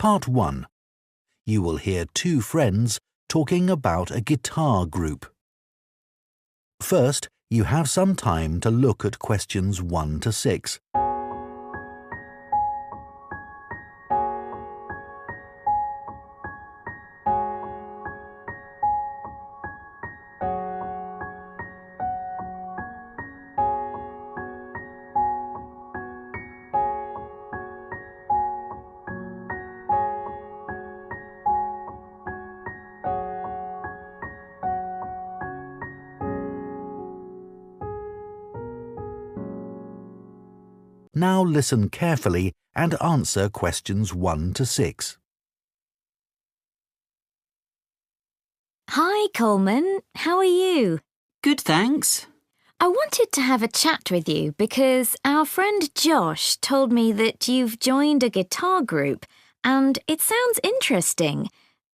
Part 1. You will hear two friends talking about a guitar group. First, you have some time to look at questions 1 to 6. Now listen carefully and answer questions 1 to 6. Hi, Coleman. How are you? Good, thanks. I wanted to have a chat with you because our friend Josh told me that you've joined a guitar group and it sounds interesting.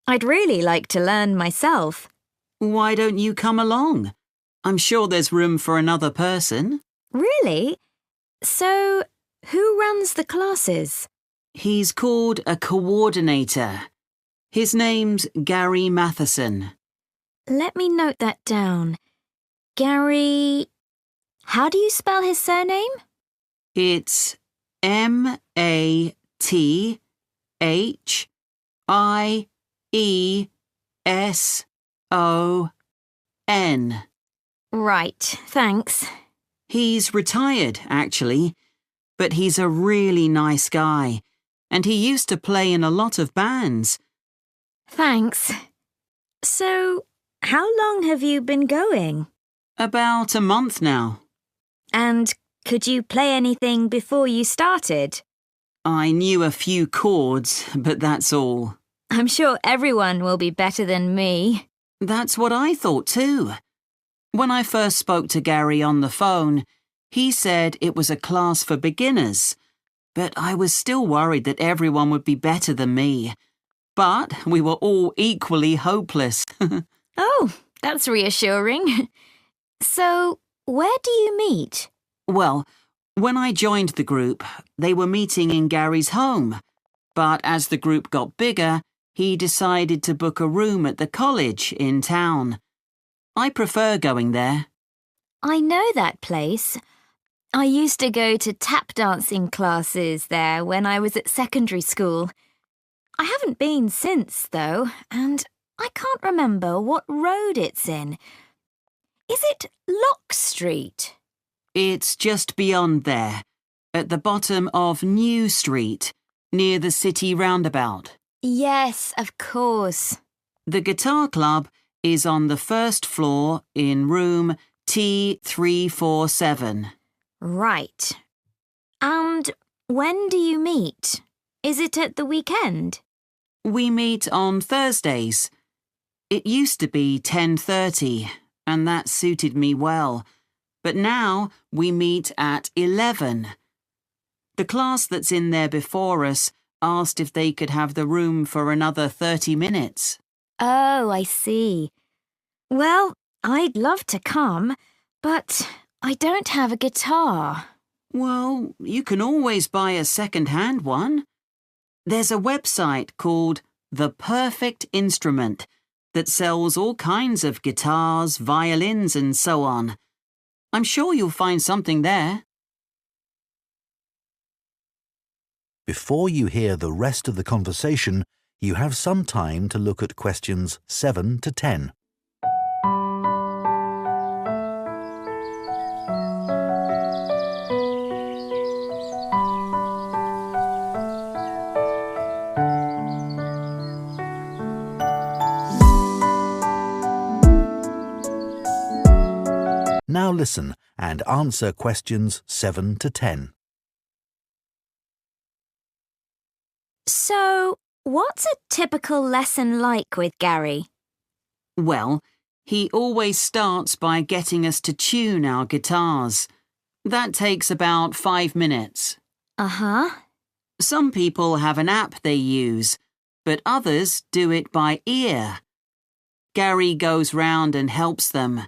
I'd really like to learn myself. Why don't you come along? I'm sure there's room for another person. Really? So, who runs the classes? He's called a coordinator. His name's Gary Matheson. Let me note that down. Gary... How do you spell his surname? It's Matheson. Right, thanks. He's retired, actually, but he's a really nice guy, and he used to play in a lot of bands. Thanks. So, how long have you been going? About a month now. And could you play anything before you started? I knew a few chords, but that's all. I'm sure everyone will be better than me. That's what I thought too. When I first spoke to Gary on the phone, he said it was a class for beginners, but I was still worried that everyone would be better than me. But we were all equally hopeless. Oh, that's reassuring. So, where do you meet? Well, when I joined the group, they were meeting in Gary's home. But as the group got bigger, he decided to book a room at the college in town. I prefer going there. I know that place. I used to go to tap dancing classes there when I was at secondary school. I haven't been since, though, and I can't remember what road it's in. Is it Lock Street? It's just beyond there, at the bottom of New Street, near the city roundabout. Yes, of course. The guitar club is on the first floor in room T347. Right. And when do you meet? Is it at the weekend? We meet on Thursdays. It used to be 10:30, and that suited me well. But now we meet at 11. The class that's in there before us asked if they could have the room for another 30 minutes. Oh, I see. Well, I'd love to come, but I don't have a guitar. Well, you can always buy a second-hand one. There's a website called The Perfect Instrument that sells all kinds of guitars, violins, and so on. I'm sure you'll find something there. Before you hear the rest of the conversation, you have some time to look at questions 7 to 10. Now listen and answer questions 7 to 10. So, what's a typical lesson like with Gary? Well, he always starts by getting us to tune our guitars. That takes about 5 minutes. Uh-huh. Some people have an app they use, but others do it by ear. Gary goes round and helps them.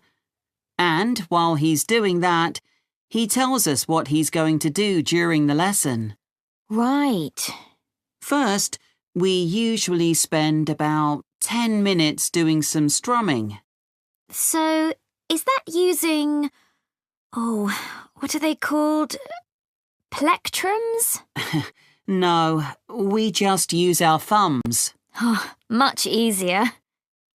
And while he's doing that, he tells us what he's going to do during the lesson. Right. First, We usually spend about 10 minutes doing some strumming. So, is that using... what are they called? Plectrums? No, we just use our thumbs. Oh, much easier.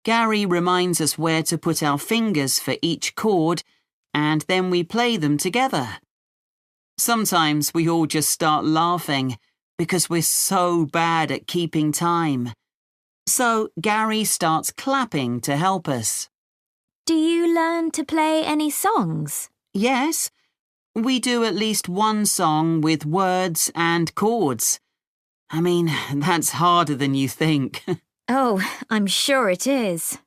Gary reminds us where to put our fingers for each chord, and then we play them together. Sometimes we all just start laughing because we're so bad at keeping time. So Gary starts clapping to help us. Do you learn to play any songs? Yes, we do at least one song with words and chords. I mean, that's harder than you think. Oh, I'm sure it is.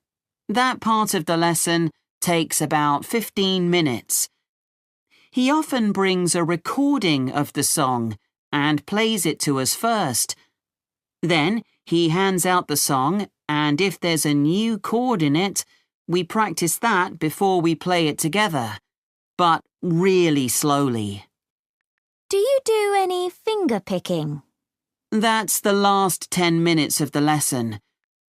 That part of the lesson takes about 15 minutes. He often brings a recording of the song and plays it to us first. Then he hands out the song, and if there's a new chord in it, we practice that before we play it together, but really slowly. Do you do any finger picking? That's the last 10 minutes of the lesson,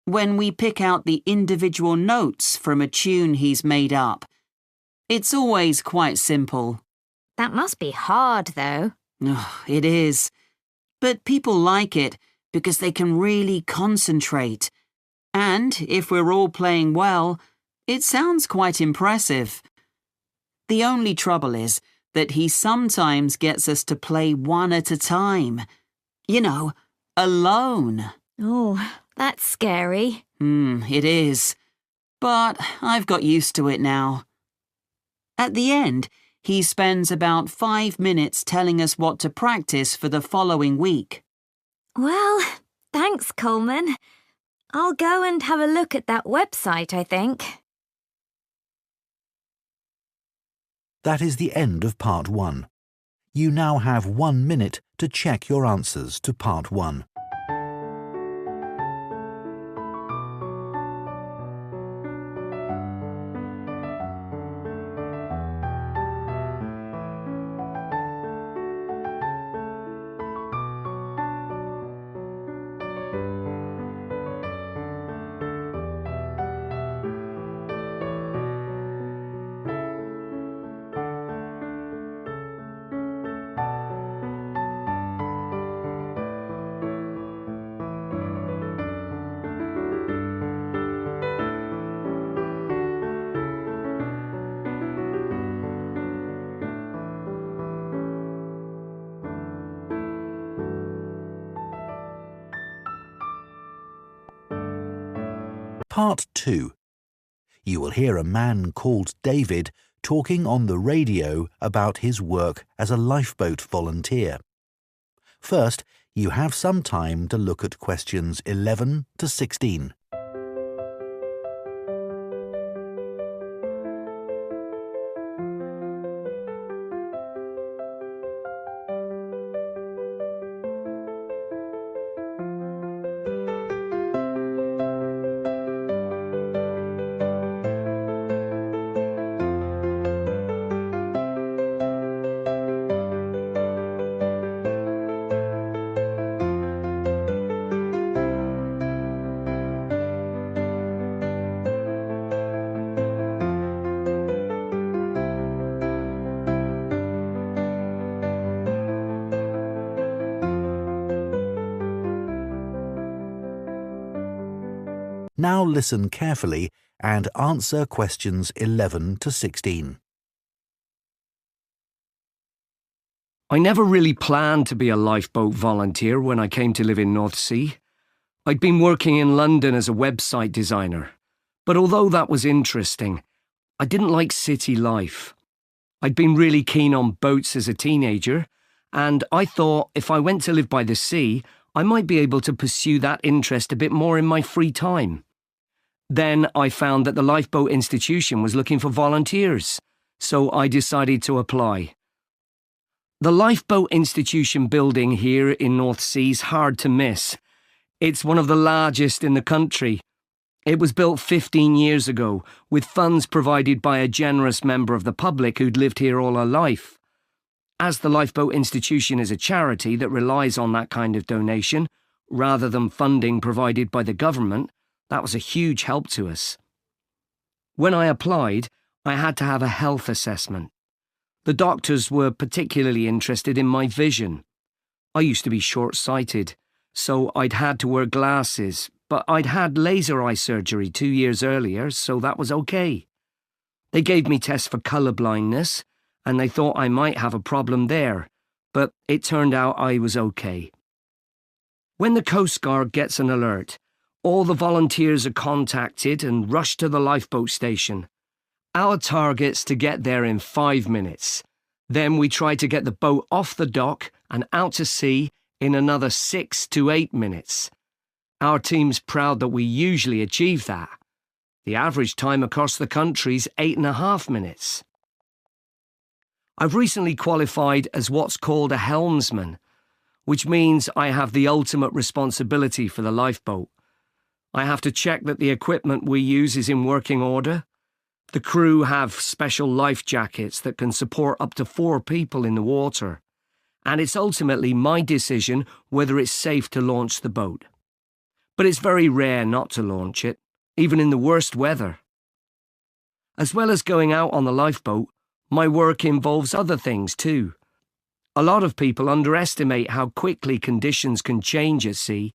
when we pick out the individual notes from a tune he's made up. It's always quite simple. That must be hard, though. Oh, it is. But people like it because they can really concentrate. And if we're all playing well, it sounds quite impressive. The only trouble is that he sometimes gets us to play one at a time. You know, alone. Oh, that's scary. It is. But I've got used to it now. At the end, he spends about 5 minutes telling us what to practice for the following week. Well, thanks, Coleman. I'll go and have a look at that website, I think. That is the end of Part 1. You now have 1 minute to check your answers to Part 1. Part 2. You will hear a man called David talking on the radio about his work as a lifeboat volunteer. First, you have some time to look at questions 11 to 16. Now listen carefully and answer questions 11 to 16. I never really planned to be a lifeboat volunteer when I came to live in North Sea. I'd been working in London as a website designer, but although that was interesting, I didn't like city life. I'd been really keen on boats as a teenager, and I thought if I went to live by the sea, I might be able to pursue that interest a bit more in my free time. Then I found that the Lifeboat Institution was looking for volunteers, so I decided to apply. The Lifeboat Institution building here in North Sea's hard to miss. It's one of the largest in the country. It was built 15 years ago, with funds provided by a generous member of the public who'd lived here all her life. As the Lifeboat Institution is a charity that relies on that kind of donation, rather than funding provided by the government, that was a huge help to us. When I applied, I had to have a health assessment. The doctors were particularly interested in my vision. I used to be short-sighted, so I'd had to wear glasses, but I'd had laser eye surgery 2 years earlier, so that was okay. They gave me tests for colour blindness, and they thought I might have a problem there, but it turned out I was okay. When the Coast Guard gets an alert, all the volunteers are contacted and rush to the lifeboat station. Our target's to get there in 5 minutes. Then we try to get the boat off the dock and out to sea in another 6 to 8 minutes. Our team's proud that we usually achieve that. The average time across the country's 8.5 minutes. I've recently qualified as what's called a helmsman, which means I have the ultimate responsibility for the lifeboat. I have to check that the equipment we use is in working order. The crew have special life jackets that can support up to 4 people in the water, and it's ultimately my decision whether it's safe to launch the boat. But it's very rare not to launch it, even in the worst weather. As well as going out on the lifeboat, my work involves other things too. A lot of people underestimate how quickly conditions can change at sea,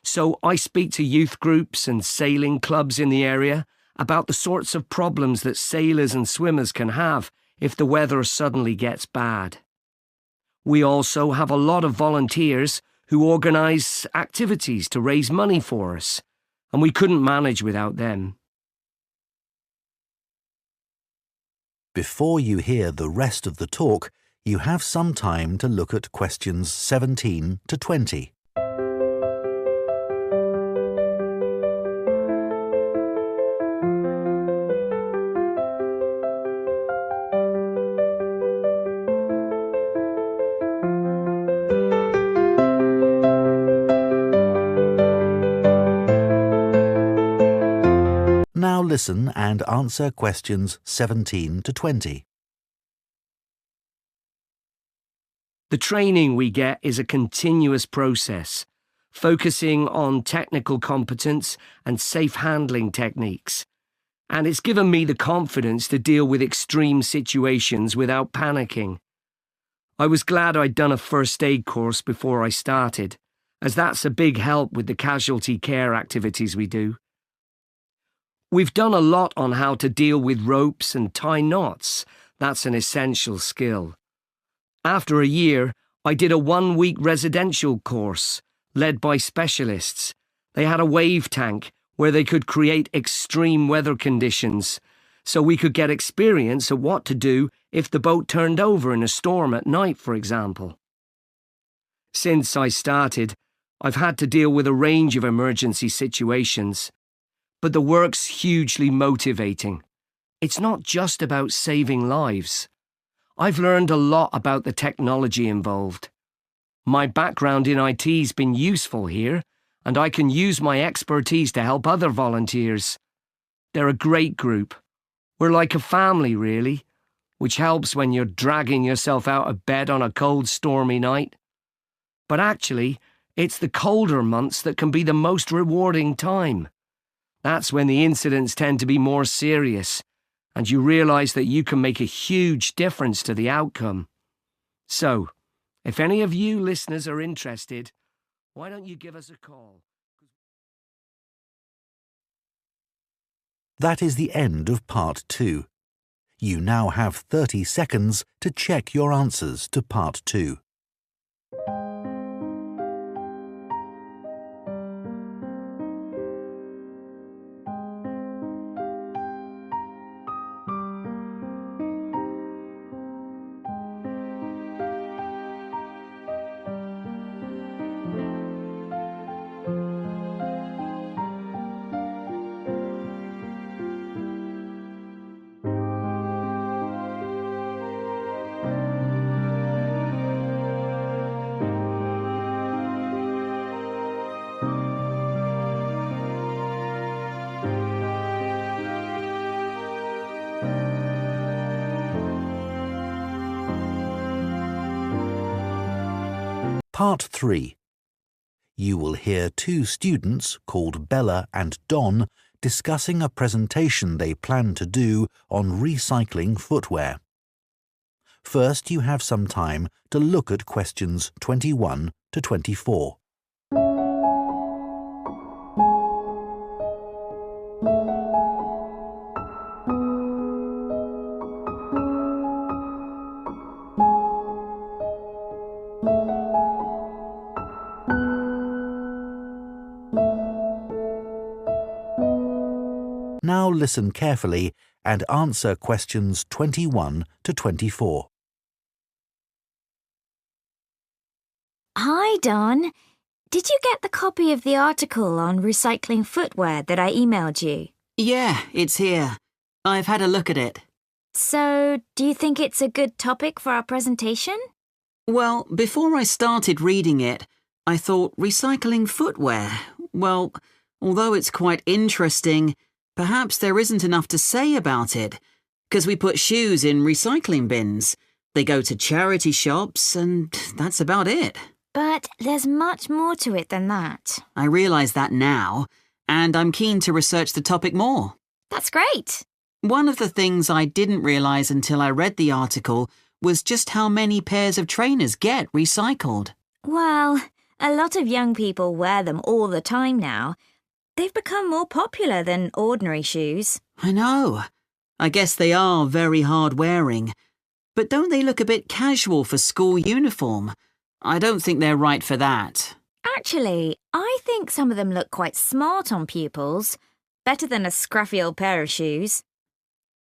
so I speak to youth groups and sailing clubs in the area about the sorts of problems that sailors and swimmers can have if the weather suddenly gets bad. We also have a lot of volunteers who organise activities to raise money for us, and we couldn't manage without them. Before you hear the rest of the talk, you have some time to look at questions 17 to 20. Now listen and answer questions 17 to 20. The training we get is a continuous process, focusing on technical competence and safe handling techniques, and it's given me the confidence to deal with extreme situations without panicking. I was glad I'd done a first aid course before I started, as that's a big help with the casualty care activities we do. We've done a lot on how to deal with ropes and tie knots. That's an essential skill. After a year, I did a 1-week residential course, led by specialists. They had a wave tank where they could create extreme weather conditions, so we could get experience at what to do if the boat turned over in a storm at night, for example. Since I started, I've had to deal with a range of emergency situations, but the work's hugely motivating. It's not just about saving lives. I've learned a lot about the technology involved. My background in IT's been useful here, and I can use my expertise to help other volunteers. They're a great group. We're like a family, really, which helps when you're dragging yourself out of bed on a cold, stormy night. But actually, it's the colder months that can be the most rewarding time. That's when the incidents tend to be more serious, and you realise that you can make a huge difference to the outcome. So, if any of you listeners are interested, why don't you give us a call? That is the end of part 2. You now have 30 seconds to check your answers to part 2. Part 3. You will hear two students called Bella and Don discussing a presentation they plan to do on recycling footwear. First, you have some time to look at questions 21 to 24. Now listen carefully and answer questions 21 to 24. Hi, Don. Did you get the copy of the article on recycling footwear that I emailed you? Yeah, it's here. I've had a look at it. So, do you think it's a good topic for our presentation? Well, before I started reading it, I thought recycling footwear. Well, although it's quite interesting, perhaps there isn't enough to say about it, because we put shoes in recycling bins. They go to charity shops, and that's about it. But there's much more to it than that. I realise that now, and I'm keen to research the topic more. That's great. One of the things I didn't realise until I read the article was just how many pairs of trainers get recycled. Well, a lot of young people wear them all the time now. They've become more popular than ordinary shoes. I know. I guess they are very hard-wearing. But don't they look a bit casual for school uniform? I don't think they're right for that. Actually, I think some of them look quite smart on pupils. Better than a scruffy old pair of shoes.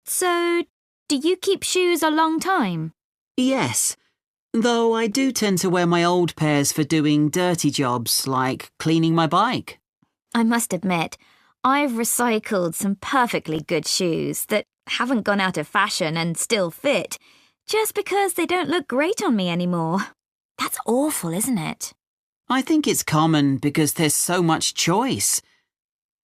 So, do you keep shoes a long time? Yes, though I do tend to wear my old pairs for doing dirty jobs like cleaning my bike. I must admit, I've recycled some perfectly good shoes that haven't gone out of fashion and still fit, just because they don't look great on me anymore. That's awful, isn't it? I think it's common because there's so much choice.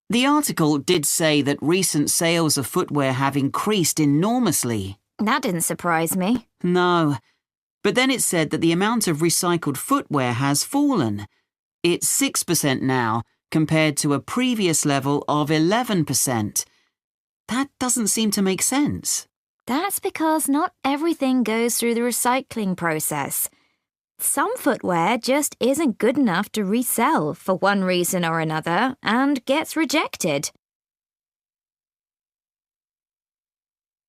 The article did say that recent sales of footwear have increased enormously. That didn't surprise me. No, but then it said that the amount of recycled footwear has fallen. It's 6% now, compared to a previous level of 11%. That doesn't seem to make sense. That's because not everything goes through the recycling process. Some footwear just isn't good enough to resell for one reason or another and gets rejected.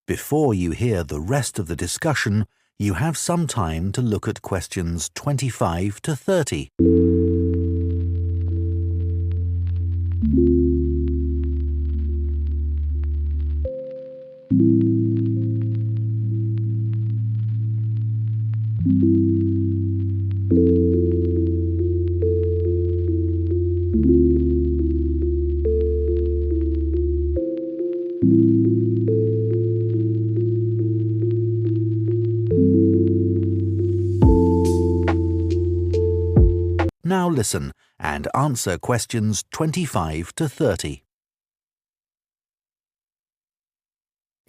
Before you hear the rest of the discussion, you have some time to look at questions 25 to 30. Now listen and answer questions 25 to 30.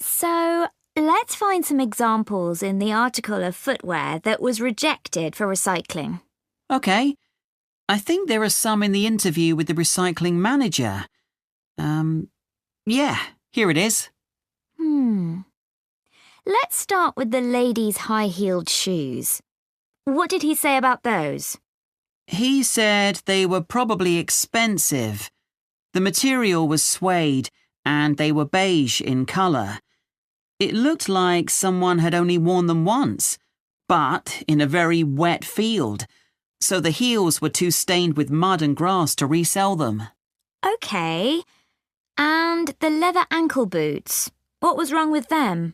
So, let's find some examples in the article of footwear that was rejected for recycling. OK. I think there are some in the interview with the recycling manager. Yeah, here it is. Let's start with the ladies' high-heeled shoes. What did he say about those? He said they were probably expensive. The material was suede and they were beige in colour. It looked like someone had only worn them once, but in a very wet field, so the heels were too stained with mud and grass to resell them. OK. And the leather ankle boots. What was wrong with them?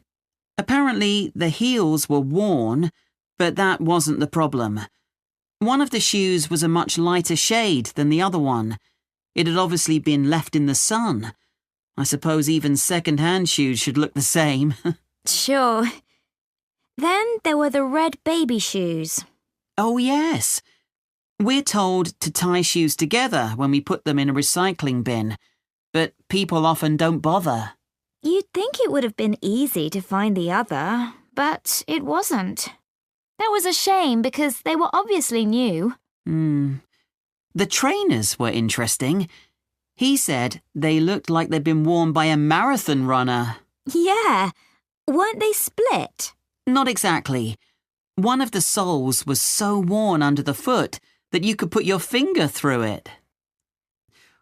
Apparently, the heels were worn, but that wasn't the problem. One of the shoes was a much lighter shade than the other one. It had obviously been left in the sun. I suppose even second-hand shoes should look the same. Sure. Then there were the red baby shoes. Oh, yes. We're told to tie shoes together when we put them in a recycling bin, but people often don't bother. You'd think it would have been easy to find the other, but it wasn't. That was a shame because they were obviously new. The trainers were interesting. He said they looked like they'd been worn by a marathon runner. Yeah. Weren't they split? Not exactly. One of the soles was so worn under the foot that you could put your finger through it.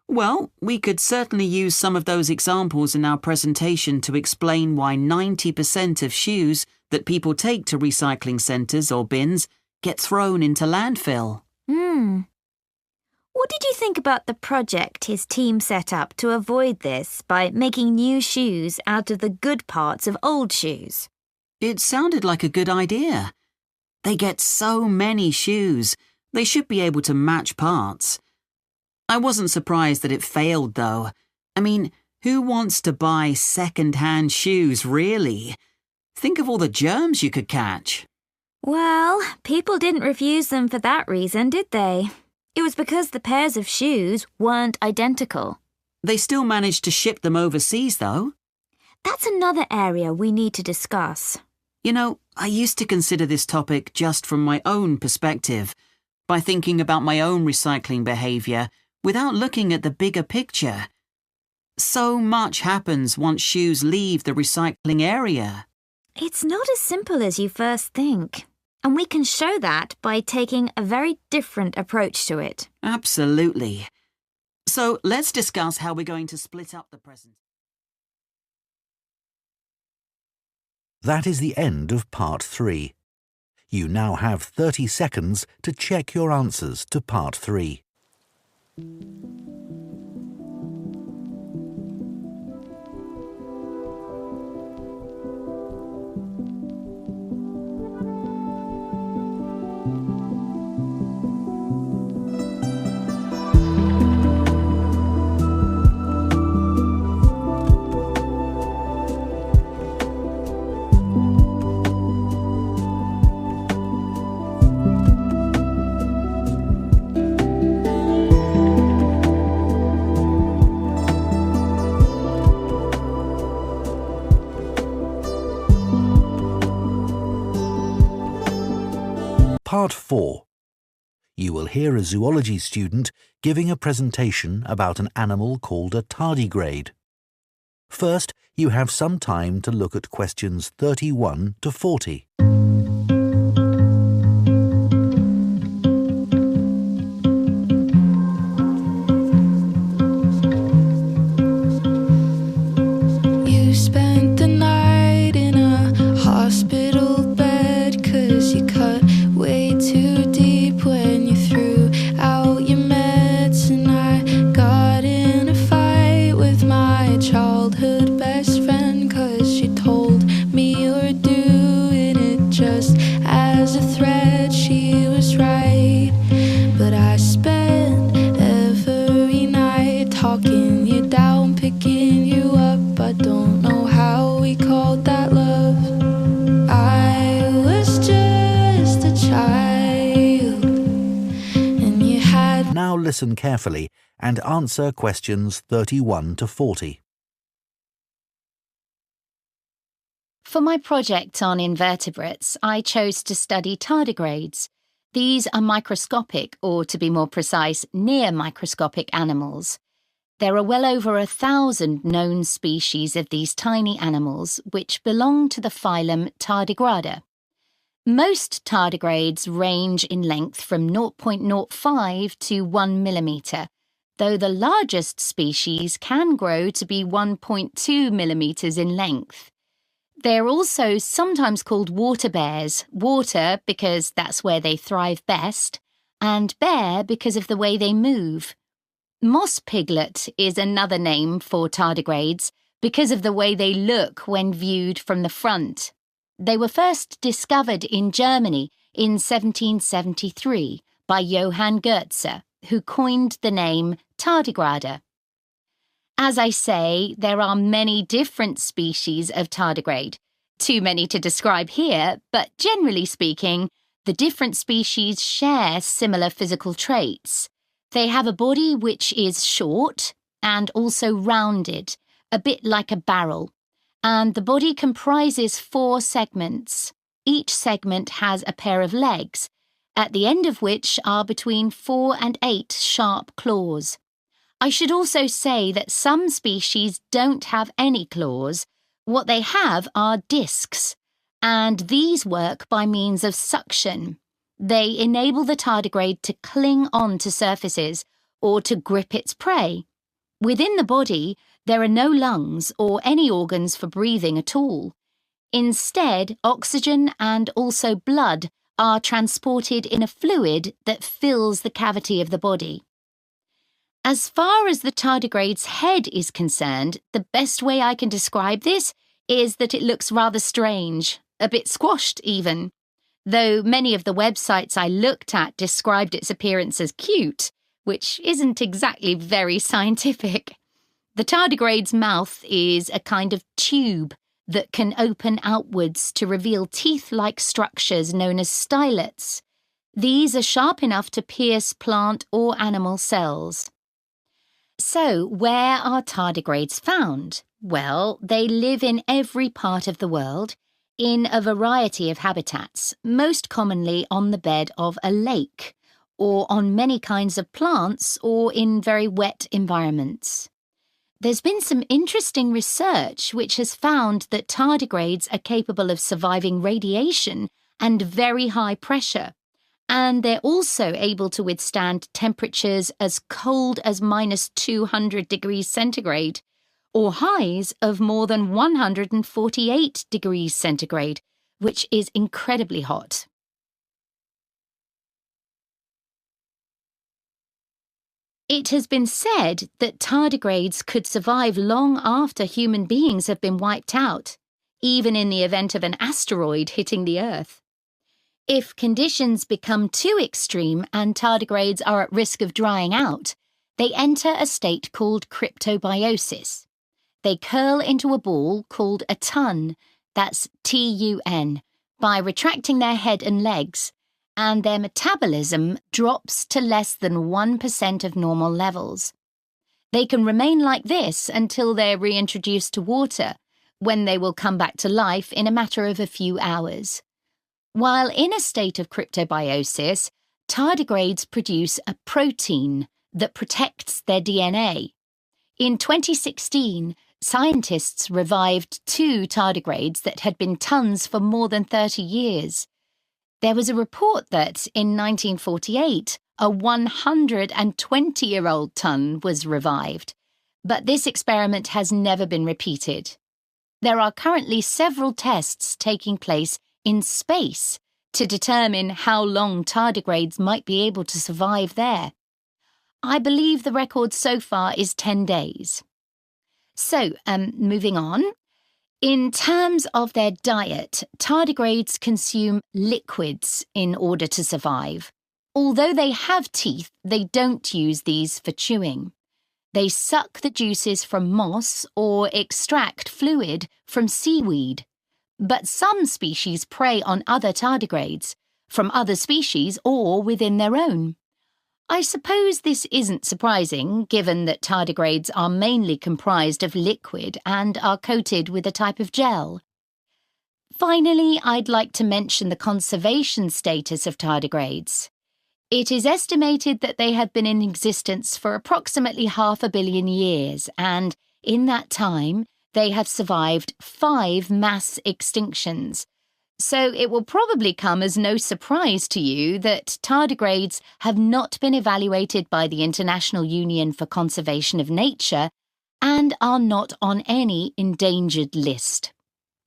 Well, we could certainly use some of those examples in our presentation to explain why 90% of shoes that people take to recycling centres or bins get thrown into landfill. What did you think about the project his team set up to avoid this by making new shoes out of the good parts of old shoes? It sounded like a good idea. They get so many shoes, they should be able to match parts. I wasn't surprised that it failed, though. I mean, who wants to buy second-hand shoes, really? Think of all the germs you could catch. Well, people didn't refuse them for that reason, did they? It was because the pairs of shoes weren't identical. They still managed to ship them overseas, though. That's another area we need to discuss. You know, I used to consider this topic just from my own perspective, by thinking about my own recycling behaviour without looking at the bigger picture. So much happens once shoes leave the recycling area. It's not as simple as you first think. And we can show that by taking a very different approach to it. Absolutely. So let's discuss how we're going to split up the present. That is the end of part 3. You now have 30 seconds to check your answers to part 3. Part 4. You will hear a zoology student giving a presentation about an animal called a tardigrade. First, you have some time to look at questions 31 to 40. You spent the night in a hospital bed 'cause you cut way too deep when you threw out your meds, and I got in a fight with my childhood best friend 'cause she told me you were doing it just as a threat. She was right, but I spent every night talking you down, picking you up. I don't know how we called that love. I was just a child, and you had... Now listen carefully and answer questions 31 to 40. For my project on invertebrates, I chose to study tardigrades. These are microscopic, or to be more precise, near microscopic animals. There are well over 1,000 known species of these tiny animals, which belong to the phylum Tardigrada. Most tardigrades range in length from 0.05 to 1 millimetre, though the largest species can grow to be 1.2 millimetres in length. They're also sometimes called water bears, water because that's where they thrive best, and bear because of the way they move. Moss piglet is another name for tardigrades because of the way they look when viewed from the front. They were first discovered in Germany in 1773 by Johann Goetze, who coined the name tardigrade. As I say, there are many different species of tardigrade. Too many to describe here, but generally speaking, the different species share similar physical traits. They have a body which is short and also rounded, a bit like a barrel, and the body comprises 4 segments. Each segment has a pair of legs, at the end of which are between 4 and 8 sharp claws. I should also say that some species don't have any claws. What they have are discs, and these work by means of suction. They enable the tardigrade to cling on to surfaces or to grip its prey. Within the body, there are no lungs or any organs for breathing at all. Instead, oxygen and also blood are transported in a fluid that fills the cavity of the body. As far as the tardigrade's head is concerned, the best way I can describe this is that it looks rather strange, a bit squashed even. Though many of the websites I looked at described its appearance as cute, which isn't exactly very scientific. The tardigrade's mouth is a kind of tube that can open outwards to reveal teeth-like structures known as stylets. These are sharp enough to pierce plant or animal cells. So, where are tardigrades found? Well, they live in every part of the world, in a variety of habitats, most commonly on the bed of a lake, or on many kinds of plants, or in very wet environments. There's been some interesting research which has found that tardigrades are capable of surviving radiation and very high pressure, and they're also able to withstand temperatures as cold as -200 degrees centigrade, or highs of more than 148 degrees centigrade, which is incredibly hot. It has been said that tardigrades could survive long after human beings have been wiped out, even in the event of an asteroid hitting the Earth. If conditions become too extreme and tardigrades are at risk of drying out, they enter a state called cryptobiosis. They curl into a ball called a tun, that's TUN, by retracting their head and legs, and their metabolism drops to less than 1% of normal levels. They can remain like this until they're reintroduced to water, when they will come back to life in a matter of a few hours. While in a state of cryptobiosis, tardigrades produce a protein that protects their DNA. In 2016, scientists revived 2 tardigrades that had been tuns for more than 30 years. There was a report that, in 1948, a 120-year-old tun was revived, but this experiment has never been repeated. There are currently several tests taking place in space to determine how long tardigrades might be able to survive there. I believe the record so far is 10 days. So, moving on. In terms of their diet, tardigrades consume liquids in order to survive. Although they have teeth, they don't use these for chewing. They suck the juices from moss or extract fluid from seaweed. But some species prey on other tardigrades, from other species or within their own. I suppose this isn't surprising, given that tardigrades are mainly comprised of liquid and are coated with a type of gel. Finally, I'd like to mention the conservation status of tardigrades. It is estimated that they have been in existence for approximately 500 million years, and in that time, they have survived 5 mass extinctions. So it will probably come as no surprise to you that tardigrades have not been evaluated by the International Union for Conservation of Nature and are not on any endangered list.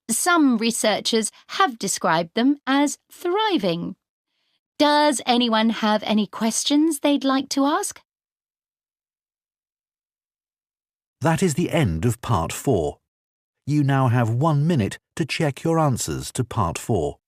Some researchers have described them as thriving. Does anyone have any questions they'd like to ask? That is the end of Part 4. You now have 1 minute to check your answers to Part 4.